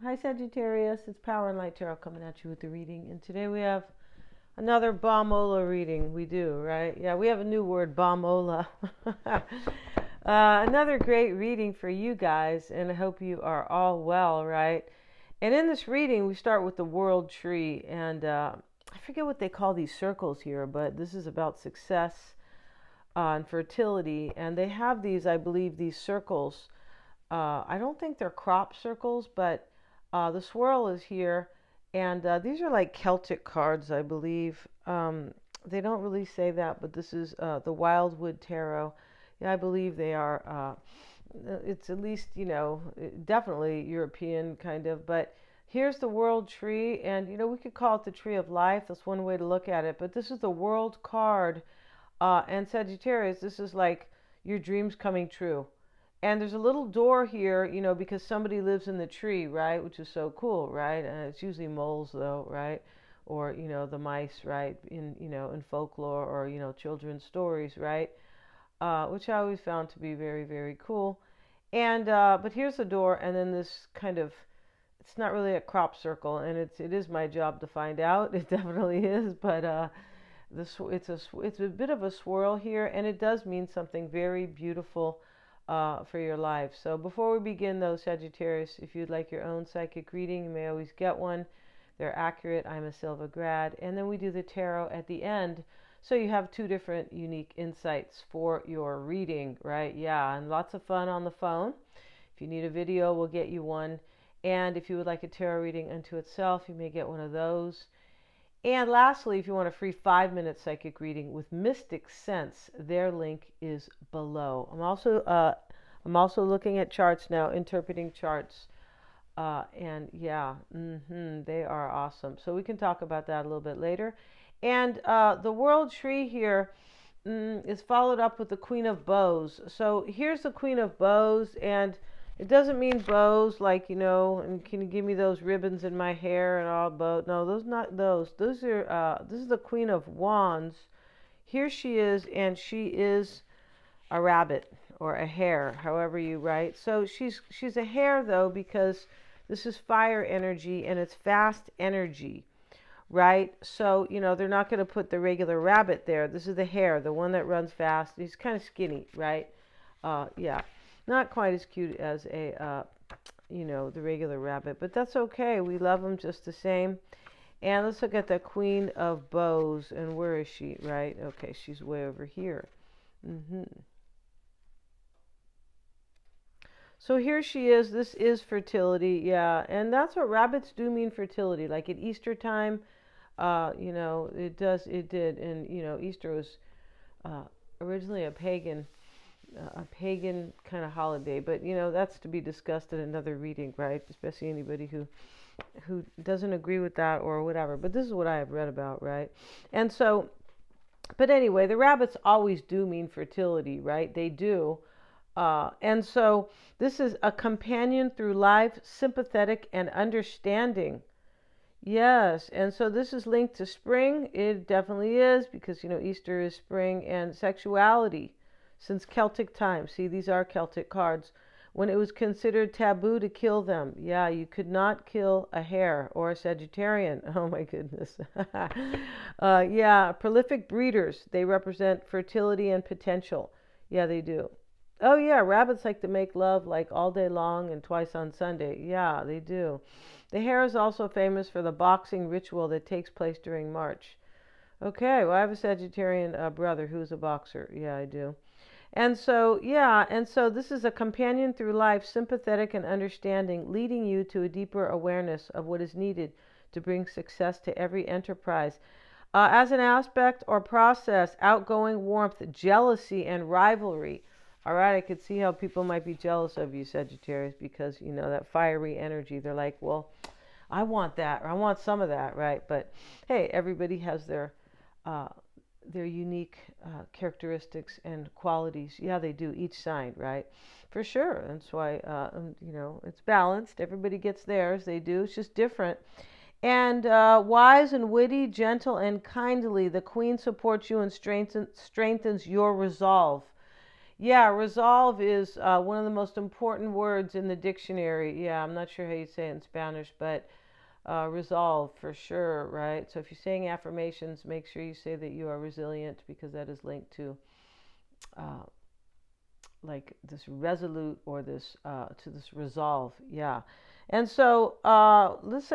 Hi Sagittarius, it's Power and Light Tarot coming at you with the reading. And today we have another Balmola reading. We do, right? Yeah, we have a new word, Balmola. Another great reading for you guys, and I hope you are all well, right? And in this reading, we start with the World Tree. And I forget what they call these circles here, but this is about success and fertility. And they have these, I believe, these circles. I don't think they're crop circles, but the swirl is here, and these are like Celtic cards, I believe. They don't really say that, but this is the Wildwood Tarot. Yeah, I believe they are. It's at least, definitely European kind of, but here's the World Tree, and we could call it the Tree of Life. That's one way to look at it, but this is the World card, and Sagittarius, this is like your dreams coming true. And there's a little door here, because somebody lives in the tree, right? Which is so cool, right? It's usually moles, though, right? Or, the mice, right? In folklore or, children's stories, right? Which I always found to be very, very cool. And, but here's the door, and then this kind of, it's not really a crop circle, and it is my job to find out. It definitely is, but, it's a bit of a swirl here, and it does mean something very beautiful for your life. So before we begin, though, Sagittarius, if you'd like your own psychic reading, you may always get one. They're accurate. I'm a Silva grad. And then we do the tarot at the end. So you have two different unique insights for your reading, right? Yeah, and lots of fun on the phone. If you need a video, we'll get you one. And if you would like a tarot reading unto itself, you may get one of those. And lastly, if you want a free 5-minute psychic reading with Mystic Sense, their link is below. I'm also looking at charts now, interpreting charts, and yeah, they are awesome. So we can talk about that a little bit later. And the World Tree here is followed up with the Queen of Bows. So here's the Queen of Bows, and it doesn't mean bows like, and can you give me those ribbons in my hair and all bows? No, those not those. Those are this is the Queen of Wands. Here she is, and she is a rabbit or a hare, however you write. So she's a hare though, because this is fire energy and it's fast energy, right? So, they're not going to put the regular rabbit there. This is the hare, the one that runs fast. He's kind of skinny, right? Yeah, not quite as cute as the regular rabbit, but that's okay. We love them just the same. And let's look at the Queen of Bows. And where is she, right? Okay, she's way over here. So here she is. This is fertility, yeah. And that's what rabbits do mean, fertility. Like at Easter time, it did. And, Easter was originally a pagan kind of holiday, but that's to be discussed in another reading, right? Especially anybody who doesn't agree with that or whatever. But this is what I have read about, right? And so, but anyway, the rabbits always do mean fertility, right? They do. And so this is a companion through life, sympathetic and understanding. Yes, and so this is linked to spring. It definitely is, because Easter is spring, and sexuality since Celtic times. See, these are Celtic cards. When it was considered taboo to kill them. Yeah, you could not kill a hare or a Sagittarian. Oh my goodness. Yeah, prolific breeders. They represent fertility and potential. Yeah, they do. Oh yeah, rabbits like to make love like all day long and twice on Sunday. Yeah, they do. The hare is also famous for the boxing ritual that takes place during March. Okay, well, I have a Sagittarian brother who's a boxer. Yeah, I do. And so, yeah, and so this is a companion through life, sympathetic and understanding, leading you to a deeper awareness of what is needed to bring success to every enterprise. As an aspect or process, outgoing warmth, jealousy, and rivalry. All right, I could see how people might be jealous of you, Sagittarius, because, that fiery energy. They're like, well, I want that, or I want some of that, right? But hey, everybody has uh, their unique characteristics and qualities. Yeah, they do, each sign, right? For sure. That's why, it's balanced. Everybody gets theirs. They do. It's just different. And wise and witty, gentle and kindly, the Queen supports you and strengthens your resolve. Yeah, resolve is one of the most important words in the dictionary. Yeah, I'm not sure how you say it in Spanish, but resolve for sure, right? So if you're saying affirmations, make sure you say that you are resilient, because that is linked to uh, like this resolute, or this to this resolve. Yeah. And so let's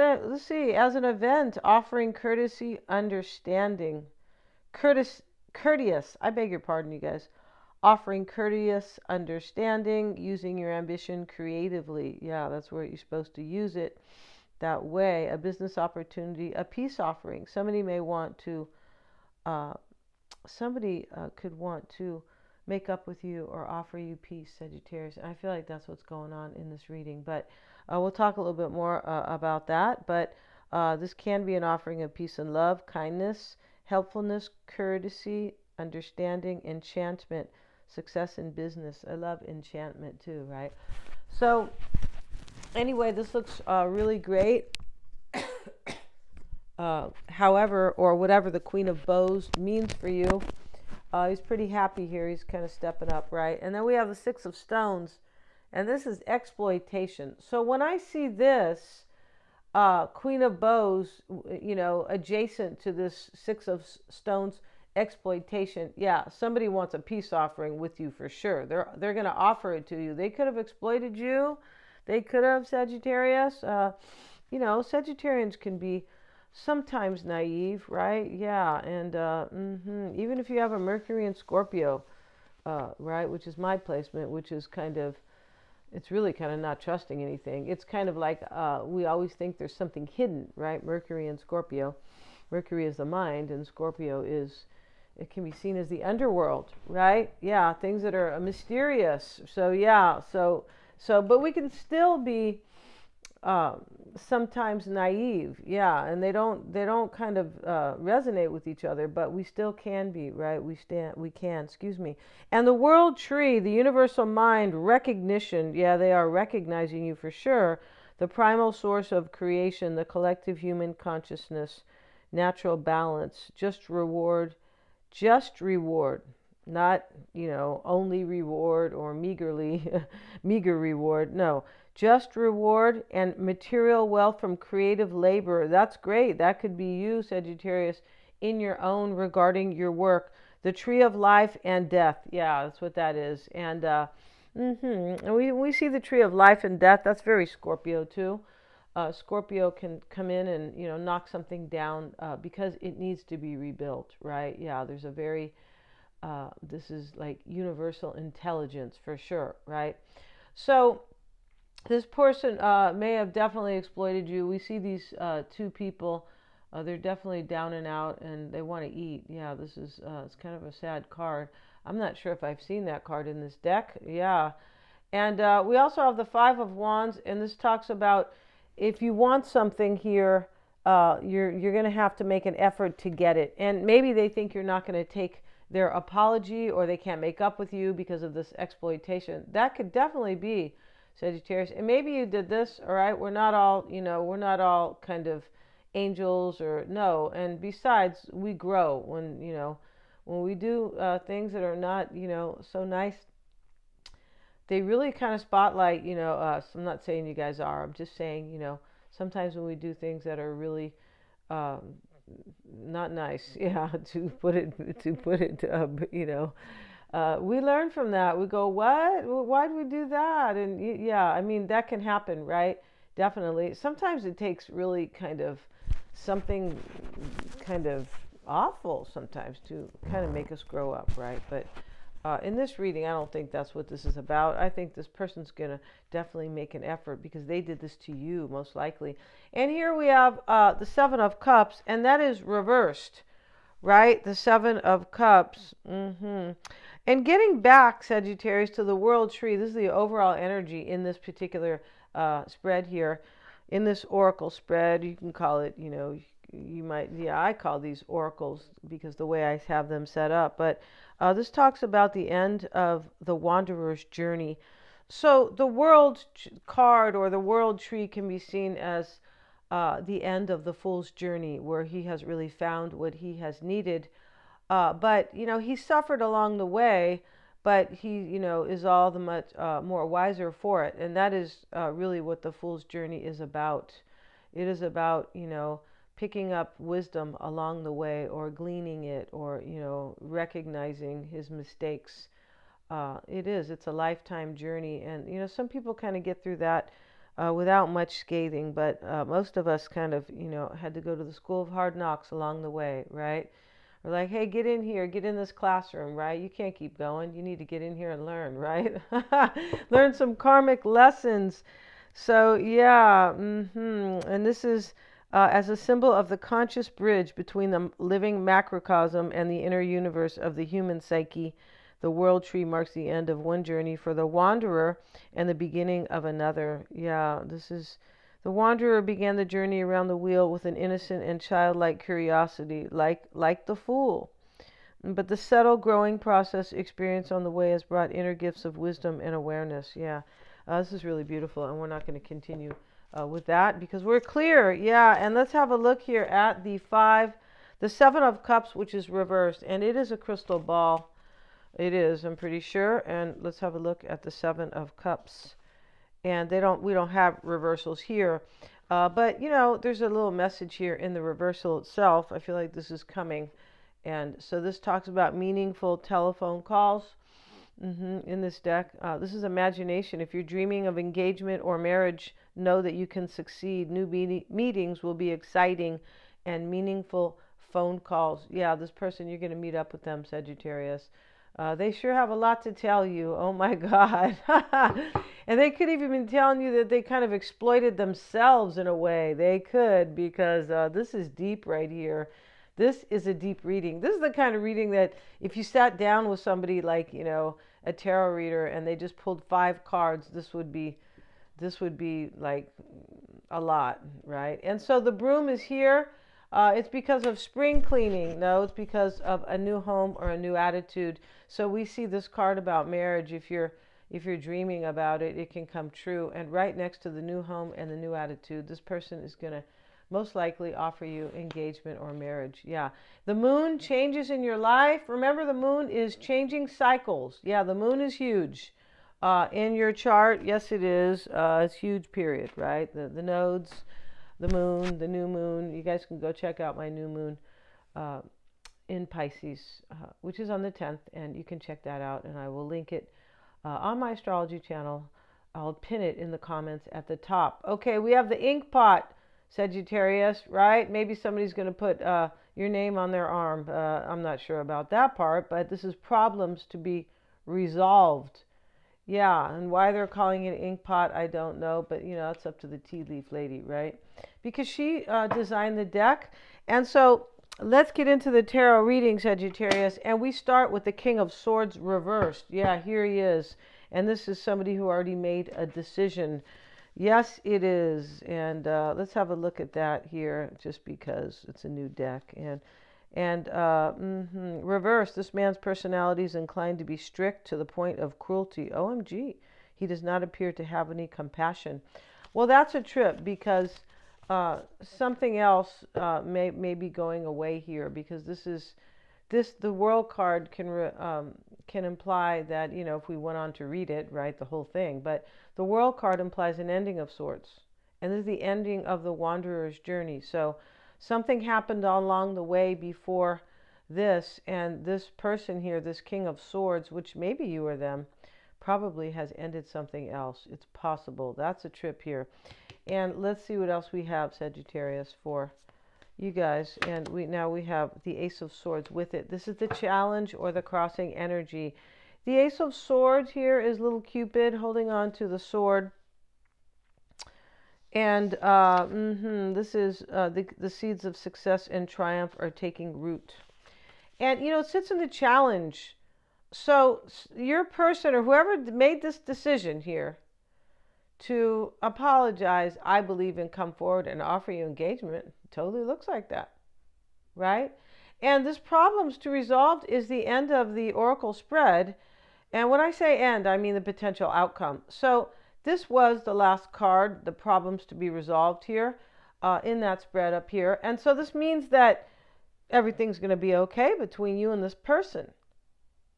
see, as an event, offering courtesy, understanding, courteous, courteous. I beg your pardon, you guys. Offering courteous understanding, using your ambition creatively. Yeah, that's where you're supposed to use it, that way. A business opportunity, a peace offering. Uh, somebody could want to make up with you or offer you peace, Sagittarius. And I feel like that's what's going on in this reading. But we'll talk a little bit more about that. But this can be an offering of peace and love, kindness, helpfulness, courtesy, understanding, enchantment, success in business. I love enchantment too, right? So anyway, this looks really great. However, or whatever the Queen of Bows means for you, he's pretty happy here. He's kind of stepping up, right? And then we have the Six of Stones, and this is exploitation. So when I see this Queen of Bows, adjacent to this Six of Stones, exploitation, yeah, somebody wants a peace offering with you for sure. They're going to offer it to you. They could have exploited you. They could have, Sagittarius. Sagittarians can be sometimes naive, right? Yeah, and even if you have a Mercury and Scorpio, right, which is my placement, which is it's really kind of not trusting anything. It's kind of like we always think there's something hidden, right? Mercury and Scorpio. Mercury is the mind, and Scorpio it can be seen as the underworld, right? Yeah, things that are mysterious. So yeah, but we can still be sometimes naive, yeah, and they don't kind of resonate with each other, but we still can be, right? We can, excuse me. And the world tree, the universal mind, recognition, yeah, they are recognizing you for sure. The primal source of creation, the collective human consciousness, natural balance, just reward, not only reward or meager reward. No, just reward and material wealth from creative labor. That's great. That could be you, Sagittarius, in your own, regarding your work. The tree of life and death. Yeah, that's what that is. And and we see the tree of life and death. That's very Scorpio too. Scorpio can come in and knock something down because it needs to be rebuilt, right? Yeah, there's a very this is like universal intelligence for sure, right? So this person may have definitely exploited you. We see these two people. They're definitely down and out, and they want to eat. Yeah, this is it's kind of a sad card. I'm not sure if I've seen that card in this deck. Yeah, and we also have the Five of Wands, and this talks about if you want something here, you're going to have to make an effort to get it. And maybe they think you're not going to take their apology, or they can't make up with you because of this exploitation. That could definitely be, Sagittarius. And maybe you did this, all right? We're not all kind of angels, or no. And besides, we grow when we do things that are not, so nice. They really kind of spotlight, us. I'm not saying you guys are. I'm just saying, sometimes when we do things that are really not nice, yeah, to put it, we learn from that. We go, what? Why did we do that? And yeah, I mean, that can happen, right? Definitely. Sometimes it takes really kind of something kind of awful sometimes to kind of make us grow up, right? But in this reading, I don't think that's what this is about. I think this person's going to definitely make an effort because they did this to you, most likely. And here we have the Seven of Cups, and that is reversed, right? The Seven of Cups. And getting back, Sagittarius, to the world tree, this is the overall energy in this particular spread here. In this oracle spread, you can call it, you might, yeah, I call these oracles because the way I have them set up. But this talks about the end of the wanderer's journey. So the world card, or the world tree, can be seen as the end of the fool's journey, where he has really found what he has needed. But he suffered along the way, but he, is all the much more wiser for it. And that is really what the Fool's Journey is about. It is about, picking up wisdom along the way, or gleaning it, or, recognizing his mistakes. It's a lifetime journey. And, some people kind of get through that without much scathing, but most of us kind of, had to go to the school of hard knocks along the way, right? We're like, hey, get in here, get in this classroom, right? You can't keep going. You need to get in here and learn, right? Learn some karmic lessons. So, yeah, and this is as a symbol of the conscious bridge between the living macrocosm and the inner universe of the human psyche. The world tree marks the end of one journey for the wanderer and the beginning of another. Yeah, this is the wanderer began the journey around the wheel with an innocent and childlike curiosity, like the fool. But the subtle growing process experience on the way has brought inner gifts of wisdom and awareness. Yeah, this is really beautiful, and we're not going to continue with that because we're clear. Yeah, and let's have a look here at the Seven of Cups, which is reversed, and it is a crystal ball. It is, I'm pretty sure. And let's have a look at the Seven of Cups. And we don't have reversals here. But, there's a little message here in the reversal itself. I feel like this is coming. And so this talks about meaningful telephone calls in this deck. This is imagination. If you're dreaming of engagement or marriage, know that you can succeed. New meetings will be exciting and meaningful phone calls. Yeah, this person, you're going to meet up with them, Sagittarius. They sure have a lot to tell you. Oh my God. And they could even be telling you that they kind of exploited themselves in a way. They could, because this is deep right here. This is a deep reading. This is the kind of reading that if you sat down with somebody like, a tarot reader, and they just pulled 5 cards, this would be like a lot, right? And so the broom is here. It's because of spring cleaning. No, it's because of a new home or a new attitude. So we see this card about marriage. If you're dreaming about it, it can come true. And right next to the new home and the new attitude, this person is going to most likely offer you engagement or marriage. Yeah. The moon changes in your life. Remember, the moon is changing cycles. Yeah, the moon is huge in your chart. Yes, it is. It's huge, period, right? The nodes, the moon, the new moon. You guys can go check out my new moon in Pisces, which is on the 10th, and you can check that out, and I will link it on my astrology channel. I'll pin it in the comments at the top. Okay, we have the ink pot, Sagittarius, right? Maybe somebody's going to put your name on their arm. I'm not sure about that part, but this is problems to be resolved. Yeah, and why they're calling it ink pot, I don't know, but it's up to the tea leaf lady, right? Because she designed the deck. And so let's get into the tarot reading, Sagittarius, and we start with the King of Swords reversed. Yeah, here he is. And this is somebody who already made a decision. Yes, it is. And let's have a look at that here, just because it's a new deck. And reverse, this man's personality is inclined to be strict to the point of cruelty. OMG, he does not appear to have any compassion. Well, that's a trip, because something else may be going away here, because the World card can imply that, if we went on to read it, right, the whole thing, but the World card implies an ending of sorts, and this is the ending of the wanderer's journey. So something happened along the way before this, and this person here, this King of Swords, which maybe you or them, probably has ended something else. It's possible. That's a trip here. And let's see what else we have, Sagittarius, for you guys. And now we have the Ace of Swords with it. This is the challenge or the crossing energy. The Ace of Swords here is little Cupid holding on to the sword. And this is the seeds of success and triumph are taking root. And, it sits in the challenge. So your person or whoever made this decision here to apologize, I believe, and come forward and offer you engagement, totally looks like that, right? And this problems to resolve is the end of the oracle spread. And when I say end, I mean the potential outcome. So this was the last card, the problems to be resolved here in that spread up here. And so this means that everything's going to be okay between you and this person.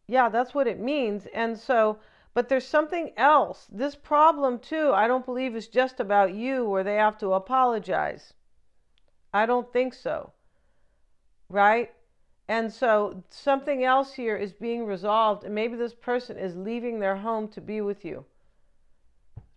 Yeah, that's what it means. And so, but there's something else. This problem, too, I don't believe is just about you where they have to apologize. I don't think so. Right? And so something else here is being resolved, and maybe this person is leaving their home to be with you.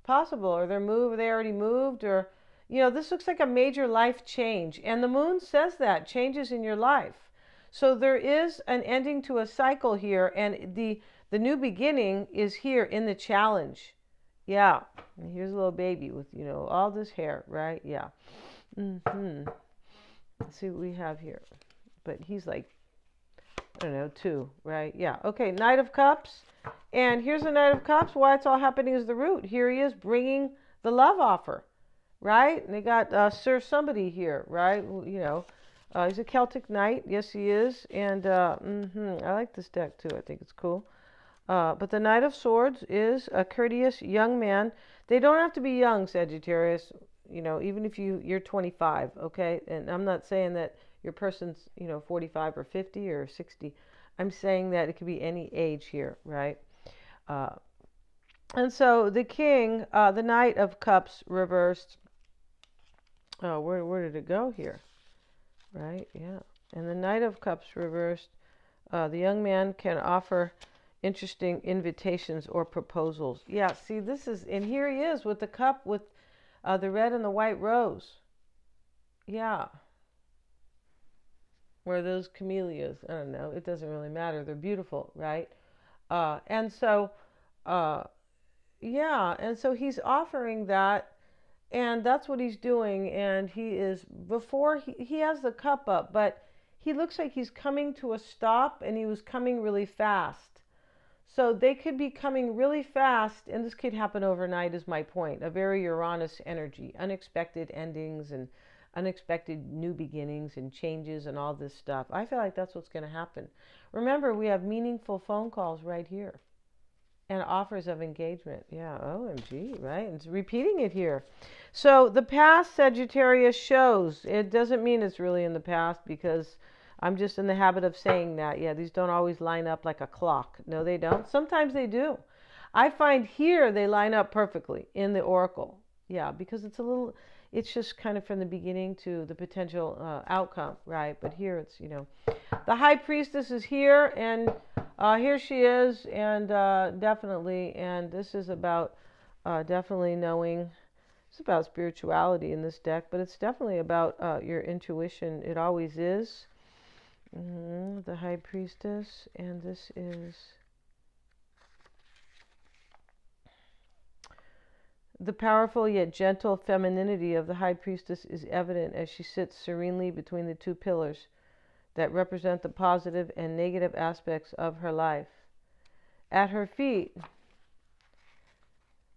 Possible, or they already moved, or this looks like a major life change, and the moon says that changes in your life. So there is an ending to a cycle here, and the new beginning is here in the challenge. Yeah, and here's a little baby with all this hair, right? Yeah. Let's see what we have here. But he's like, I don't know, 2, right? Yeah. Okay, Knight of Cups. And here's the Knight of Cups. Why it's all happening is the root. Here he is bringing the love offer, right? And they got Sir Somebody here, right? He's a Celtic knight. Yes, he is. And I like this deck, too. I think it's cool. But the Knight of Swords is a courteous young man. They don't have to be young, Sagittarius, even if you're 25, okay? And I'm not saying that your person's 45 or 50 or 60. I'm saying that it could be any age here, right? And so the king, the Knight of Cups reversed. Oh, where did it go here? Right, yeah. And the Knight of Cups reversed. The young man can offer interesting invitations or proposals. Yeah, see, and here he is with the cup with the red and the white rose. Yeah. Where those camellias, I don't know, it doesn't really matter. They're beautiful, right? And so, yeah, and so he's offering that, and that's what he's doing. And he has the cup up, but he looks like he's coming to a stop, and he was coming really fast. So they could be coming really fast, and this could happen overnight, is my point. A very Uranus energy, unexpected endings and unexpected new beginnings and changes and all this stuff. I feel like that's what's going to happen. Remember, we have meaningful phone calls right here and offers of engagement. Yeah, OMG, right? It's repeating it here. So the past, Sagittarius, shows. It doesn't mean it's really in the past, because I'm just in the habit of saying that. Yeah, these don't always line up like a clock. No, they don't. Sometimes they do. I find here they line up perfectly in the oracle. Yeah, because it's just kind of from the beginning to the potential outcome, right? But here it's, the High Priestess is here, and here she is, and definitely, and this is about definitely knowing. It's about spirituality in this deck, but it's definitely about your intuition. It always is. The High Priestess, and this is the powerful yet gentle femininity of the High Priestess is evident as she sits serenely between the 2 pillars that represent the positive and negative aspects of her life. At her feet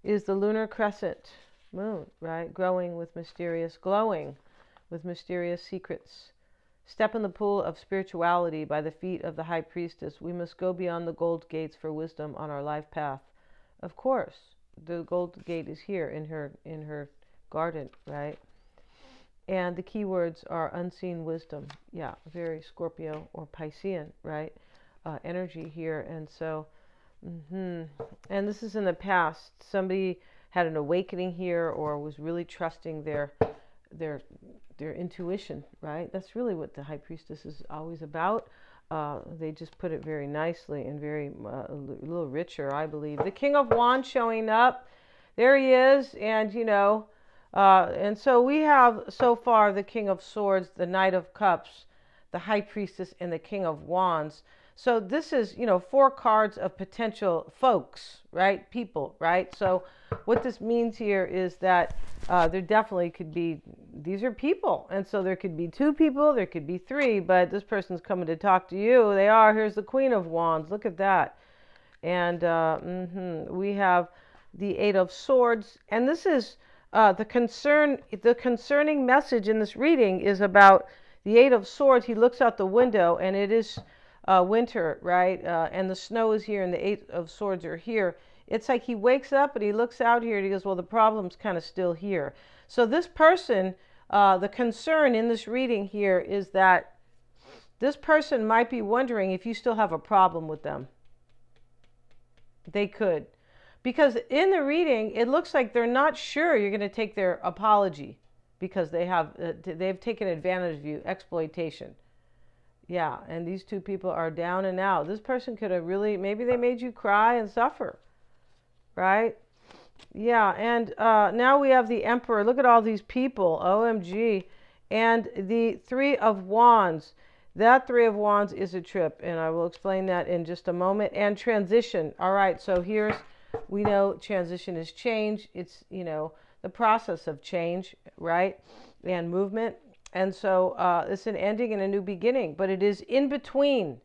is the lunar crescent moon, right? Glowing with mysterious secrets. Step in the pool of spirituality by the feet of the High Priestess. We must go beyond the gold gates for wisdom on our life path. Of course, the gold gate is here in her garden, right? And the keywords are unseen wisdom. Yeah, very Scorpio or Piscean, right? Energy here. And so, and this is in the past. Somebody had an awakening here, or was really trusting their intuition, right? That's really what the High Priestess is always about. They just put it very nicely and very a little richer, I believe. The King of Wands showing up. There he is, and and so we have so far the King of Swords, the Knight of Cups, the High Priestess, and the King of Wands. So this is, 4 cards of potential folks, right? People, right? So what this means here is that there definitely could be, these are people. And so there could be 2 people, there could be 3, but this person's coming to talk to you. They are. Here's the Queen of Wands. Look at that. And we have the 8 of Swords. And this is the concerning message in this reading is about the 8 of Swords. He looks out the window, and it is winter, right? And the snow is here, and the 8 of Swords are here. It's like he wakes up and he looks out here and he goes, well, the problem's kind of still here. So this person, the concern in this reading here is that this person might be wondering if you still have a problem with them. They could. Because in the reading, it looks like they're not sure you're going to take their apology because they've taken advantage of you, exploitation. Yeah, and these two people are down and out. This person could have really, maybe they made you cry and suffer, right? Yeah, and now we have the Emperor. Look at all these people, OMG. And the Three of Wands. That Three of Wands is a trip, and I will explain that in just a moment. And transition. All right, so we know transition is change. It's, the process of change, right? And movement. And so it's an ending and a new beginning, but it is in between.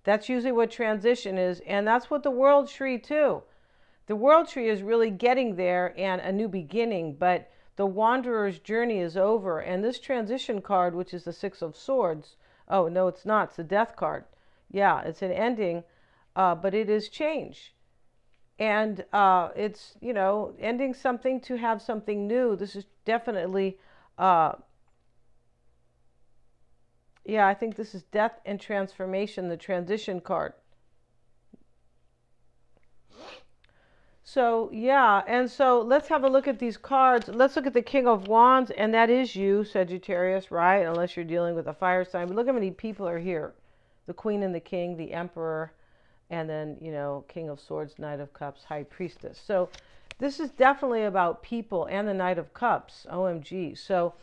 That's usually what transition is, and that's what the World Tree too. The World Tree is really getting there and a new beginning, but the Wanderer's journey is over. And this transition card, which is the Six of Swords, oh, no, it's not. It's the Death card. Yeah, it's an ending, but it is change. And it's, ending something to have something new. This is definitely, yeah, I think this is death and transformation, the transition card. So, yeah, and so let's have a look at these cards. Let's look at the King of Wands, and that is you, Sagittarius, right? Unless you're dealing with a fire sign. But look how many people are here. The Queen and the King, the Emperor, and then, King of Swords, Knight of Cups, High Priestess. So this is definitely about people and the Knight of Cups, OMG. So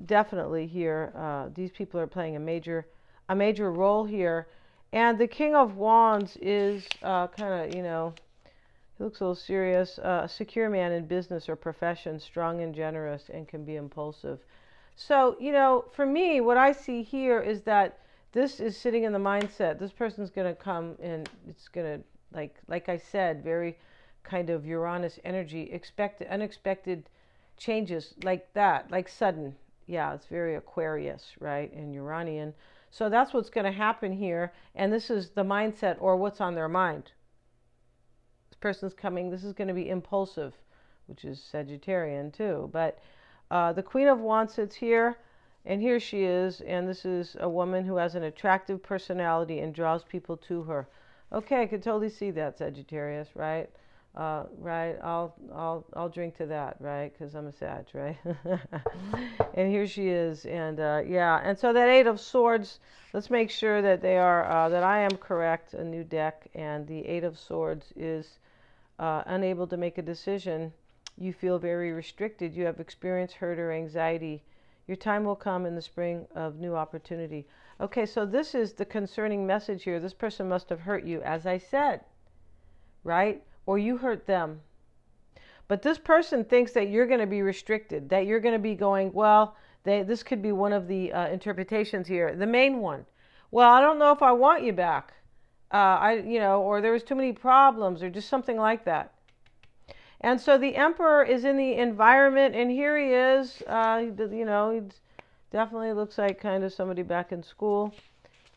definitely here, these people are playing a major role here. And the King of Wands is kind of, he looks a little serious. A secure man in business or profession, strong and generous, and can be impulsive. So, for me, what I see here is that this is sitting in the mindset. This person's going to come and it's going to, like I said, very kind of Uranus energy, unexpected changes like that, like sudden. Yeah, it's very Aquarius, right, and Uranian. So that's what's going to happen here. And this is the mindset or what's on their mind. Person's coming, this is going to be impulsive, which is Sagittarian too. But the Queen of Wands sits here, and here she is, and this is a woman who has an attractive personality and draws people to her. Okay, I could totally see that, Sagittarius, right? Right, I'll drink to that, right? Because I'm a Sag, right? And here she is, and yeah, and so that Eight of Swords. Let's make sure that they are that I am correct. A new deck, and the Eight of Swords is unable to make a decision. You feel very restricted. You have experienced hurt or anxiety. Your time will come in the spring of new opportunity. Okay, so this is the concerning message here. This person must have hurt you, as I said, right? Or you hurt them. But this person thinks that you're going to be restricted, that you're going to be going, well, this could be one of the interpretations here. The main one. Well, I don't know if I want you back. Or there was too many problems or just something like that. And so the Emperor is in the environment, and here he is. He definitely looks like kind of somebody back in school.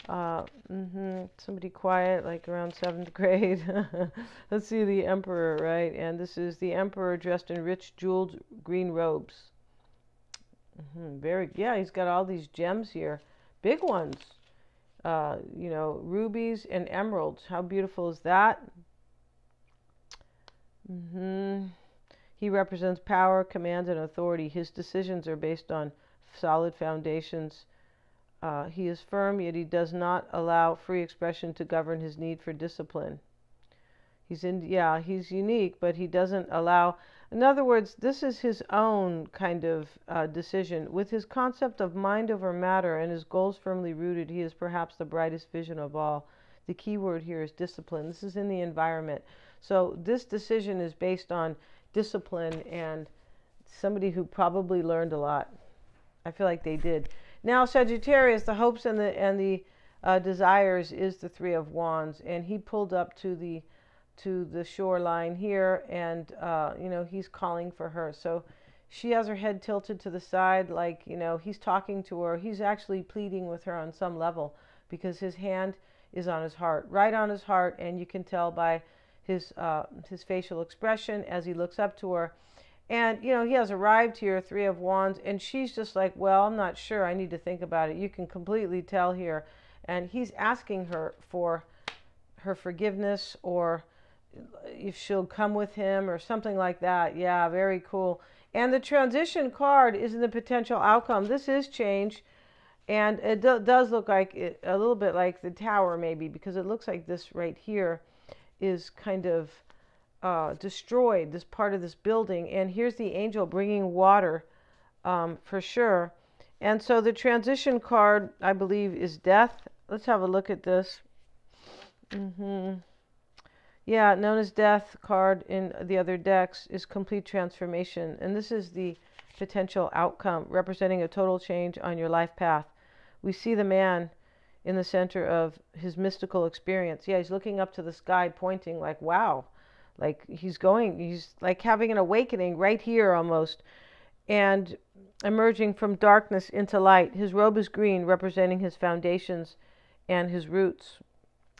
Somebody quiet, like around 7th grade. Let's see the Emperor, right? And this is the Emperor dressed in rich jeweled green robes. Yeah, he's got all these gems here. Big ones. Rubies and emeralds. How beautiful is that? He represents power, command, and authority. His decisions are based on solid foundations. He is firm, yet he does not allow free expression to govern his need for discipline. He's unique, but he doesn't allow. In other words, this is his own kind of decision. With his concept of mind over matter and his goals firmly rooted, he is perhaps the brightest vision of all. The key word here is discipline. This is in the environment. So this decision is based on discipline and somebody who probably learned a lot. I feel like they did. Now, Sagittarius, the hopes and the desires is the Three of Wands, and he pulled up to the shoreline here, and he's calling for her. So she has her head tilted to the side, like he's talking to her. He's actually pleading with her on some level because his hand is on his heart, right on his heart, and you can tell by his facial expression as he looks up to her. And, he has arrived here, Three of Wands, and she's just like, well, I'm not sure. I need to think about it. You can completely tell here. And he's asking her for her forgiveness, or if she'll come with him or something like that. Yeah, very cool. And the transition card is in the potential outcome. This is change. And it does look like a little bit like the tower, maybe, because it looks like this right here is kind of destroyed, this part of this building. And here's the angel bringing water, for sure. And so the transition card, I believe, is death. Let's have a look at this. Yeah, known as death card in the other decks is complete transformation. And this is the potential outcome, representing a total change on your life path. We see the man in the center of his mystical experience. Yeah, he's looking up to the sky, pointing like, wow. Like he's like having an awakening right here almost. And emerging from darkness into light. His robe is green, representing his foundations and his roots.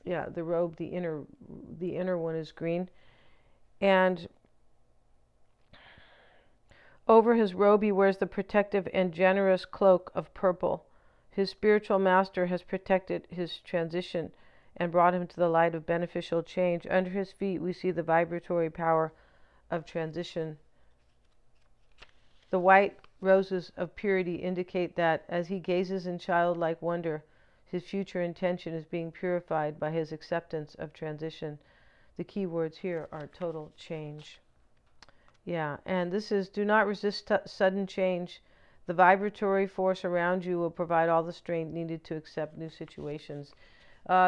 Yeah, the robe, the inner one is green. And over his robe he wears the protective and generous cloak of purple. His spiritual master has protected his transition and brought him to the light of beneficial change. Under his feet we see the vibratory power of transition. The white roses of purity indicate that as he gazes in childlike wonder, his future intention is being purified by his acceptance of transition. The key words here are total change. Yeah, and this is, do not resist sudden change. The vibratory force around you will provide all the strength needed to accept new situations.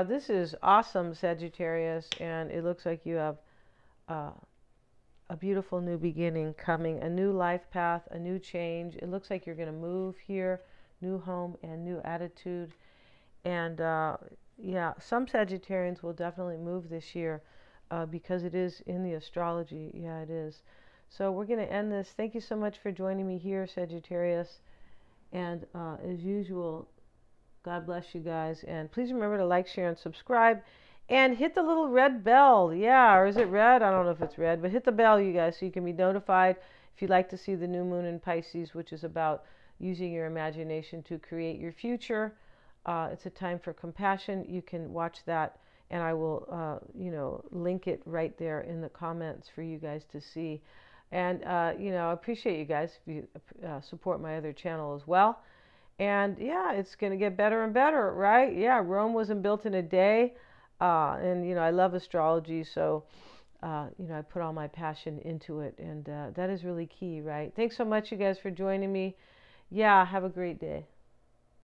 This is awesome, Sagittarius, and it looks like you have a beautiful new beginning coming, a new life path, a new change. It looks like you're going to move here, new home and new attitude. And yeah, some Sagittarians will definitely move this year because it is in the astrology. Yeah, it is. So we're going to end this. Thank you so much for joining me here, Sagittarius. And as usual, God bless you guys. And please remember to like, share, and subscribe. And hit the little red bell. Yeah, or is it red? I don't know if it's red. But hit the bell, you guys, so you can be notified if you'd like to see the new moon in Pisces, which is about using your imagination to create your future. It's a time for compassion. You can watch that, and I will, link it right there in the comments for you guys to see. And, I appreciate you guys if you support my other channel as well. And, yeah, it's going to get better and better, right? Yeah, Rome wasn't built in a day. And, I love astrology, so, I put all my passion into it. And that is really key, right? Thanks so much, you guys, for joining me. Yeah, have a great day.